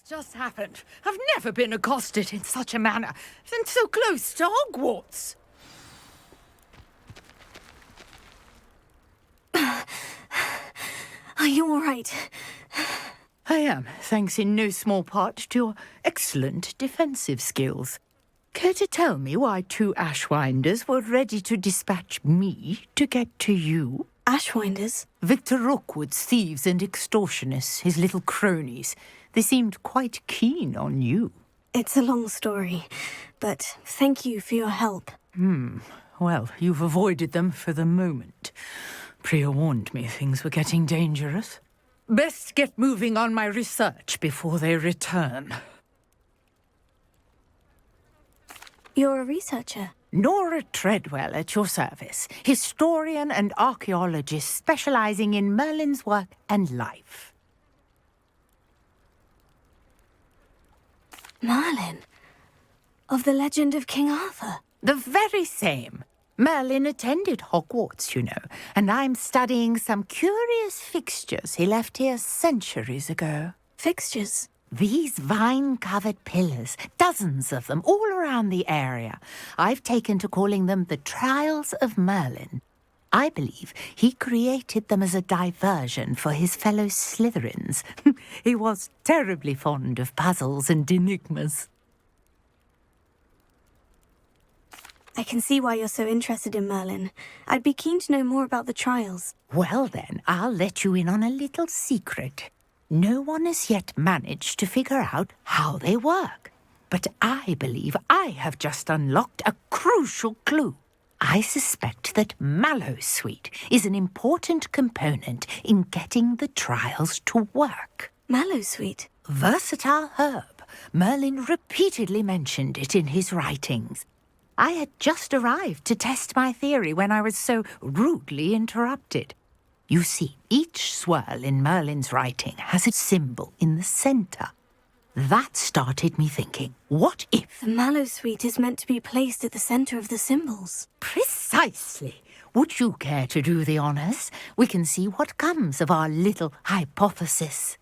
just happened? I've never been accosted in such a manner, and so close to Hogwarts. Are you all right? I am, thanks in no small part to your excellent defensive skills. Care to tell me why two Ashwinders were ready to dispatch me to get to you? Ashwinders? Victor Rookwood's thieves and extortionists, his little cronies. They seemed quite keen on you. It's a long story, but thank you for your help. Well, you've avoided them for the moment. Priya warned me things were getting dangerous. Best get moving on my research before they return. You're a researcher? Nora Treadwell at your service, historian and archaeologist specializing in Merlin's work and life. Merlin? Of the legend of King Arthur? The very same. Merlin attended Hogwarts, you know, and I'm studying some curious fixtures he left here centuries ago. Fixtures? These vine-covered pillars, dozens of them, all around the area. I've taken to calling them the Trials of Merlin. I believe he created them as a diversion for his fellow Slytherins. He was terribly fond of puzzles and enigmas. I can see why you're so interested in Merlin. I'd be keen to know more about the trials. Well then, I'll let you in on a little secret. No one has yet managed to figure out how they work. But I believe I have just unlocked a crucial clue. I suspect that Mallowsweet is an important component in getting the trials to work. Mallowsweet? Versatile herb. Merlin repeatedly mentioned it in his writings. I had just arrived to test my theory when I was so rudely interrupted. You see, each swirl in Merlin's writing has a symbol in the centre. That started me thinking, what if... The Mallowsweet is meant to be placed at the centre of the symbols. Precisely. Would you care to do the honours? We can see what comes of our little hypothesis.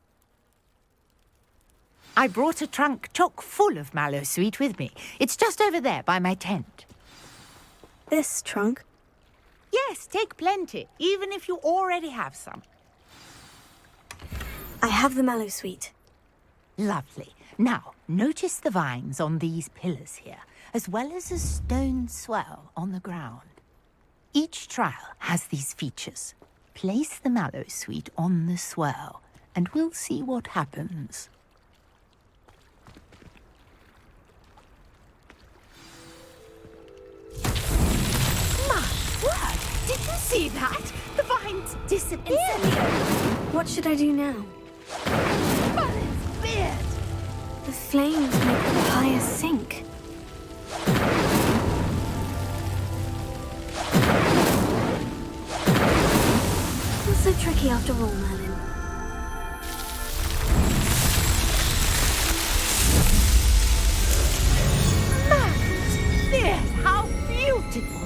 I brought a trunk chock full of Mallowsweet with me. It's just over there by my tent. This trunk? Yes, take plenty, even if you already have some. I have the Mallowsweet. Lovely. Now, notice the vines on these pillars here, as well as a stone swell on the ground. Each trial has these features. Place the Mallowsweet on the swell, and we'll see what happens. Did you see that? The vines disappeared. What should I do now? Merlin's beard! The flames make the fire sink. Not so tricky after all, Merlin. Merlin's beard! How beautiful!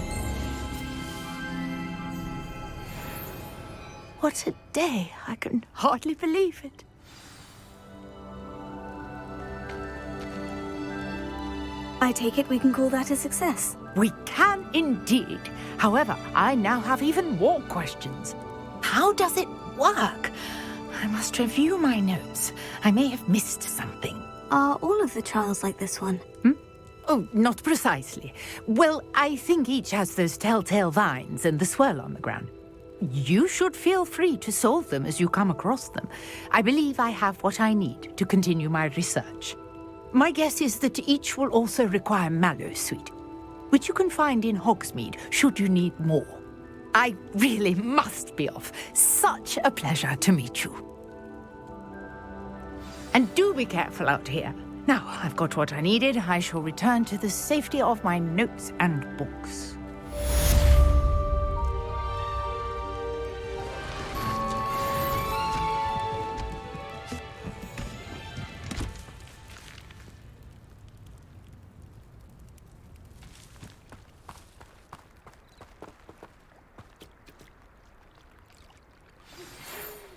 What a day! I can hardly believe it. I take it we can call that a success. We can indeed. However, I now have even more questions. How does it work? I must review my notes. I may have missed something. Are all of the trials like this one? Oh, not precisely. Well, I think each has those telltale vines and the swirl on the ground. You should feel free to solve them as you come across them. I believe I have what I need to continue my research. My guess is that each will also require Mallowsweet, which you can find in Hogsmeade should you need more. I really must be off. Such a pleasure to meet you. And do be careful out here. Now I've got what I needed, I shall return to the safety of my notes and books.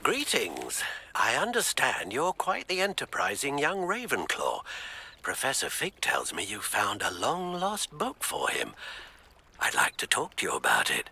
Greetings. I understand you're quite the enterprising young Ravenclaw. Professor Fig tells me you found a long-lost book for him. I'd like to talk to you about it.